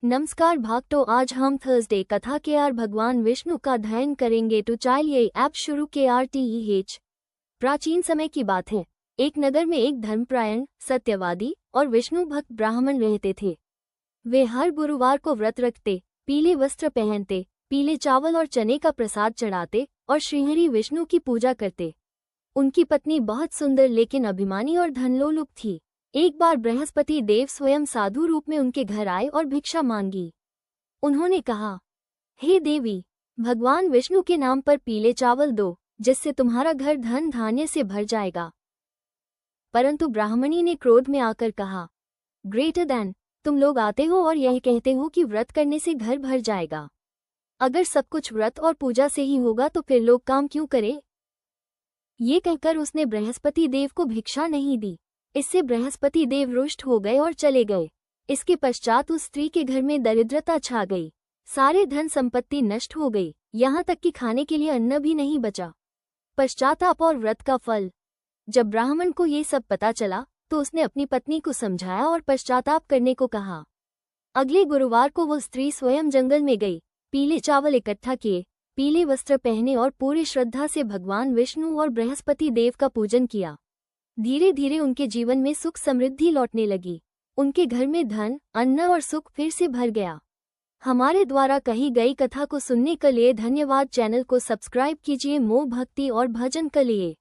नमस्कार भाक्तो, आज हम थर्सडे कथा के आर भगवान विष्णु का अध्ययन करेंगे। तो चलिए ऐप शुरू के RTEH। प्राचीन समय की बात है। एक नगर में एक धर्मपरायण, सत्यवादी और विष्णु भक्त ब्राह्मण रहते थे। वे हर गुरुवार को व्रत रखते, पीले वस्त्र पहनते, पीले चावल और चने का प्रसाद चढ़ाते और श्रीहरि विष्णु की पूजा करते। उनकी पत्नी बहुत सुंदर लेकिन अभिमानी और धनलोलुप थी। एक बार बृहस्पति देव स्वयं साधु रूप में उनके घर आए और भिक्षा मांगी। उन्होंने कहा, हे देवी, भगवान विष्णु के नाम पर पीले चावल दो, जिससे तुम्हारा घर धन धान्य से भर जाएगा। परंतु ब्राह्मणी ने क्रोध में आकर कहा, ग्रेटर देन, तुम लोग आते हो और यह कहते हो कि व्रत करने से घर भर जाएगा। अगर सब कुछ व्रत और पूजा से ही होगा तो फिर लोग काम क्यों करें? ये कहकर उसने बृहस्पति देव को भिक्षा नहीं दी। इससे बृहस्पति देव रुष्ट हो गए और चले गए। इसके पश्चात उस स्त्री के घर में दरिद्रता छा गई। सारे धन संपत्ति नष्ट हो गई, यहाँ तक कि खाने के लिए अन्न भी नहीं बचा। पश्चाताप और व्रत का फल। जब ब्राह्मण को ये सब पता चला तो उसने अपनी पत्नी को समझाया और पश्चाताप करने को कहा। अगले गुरुवार को वो स्त्री स्वयं जंगल में गई, पीले चावल इकट्ठा किए, पीले वस्त्र पहने और पूरी श्रद्धा से भगवान विष्णु और बृहस्पति देव का पूजन किया। धीरे धीरे उनके जीवन में सुख समृद्धि लौटने लगी। उनके घर में धन, अन्न और सुख फिर से भर गया। हमारे द्वारा कही गई कथा को सुनने के लिए धन्यवाद। चैनल को सब्सक्राइब कीजिए मोह भक्ति और भजन के लिए।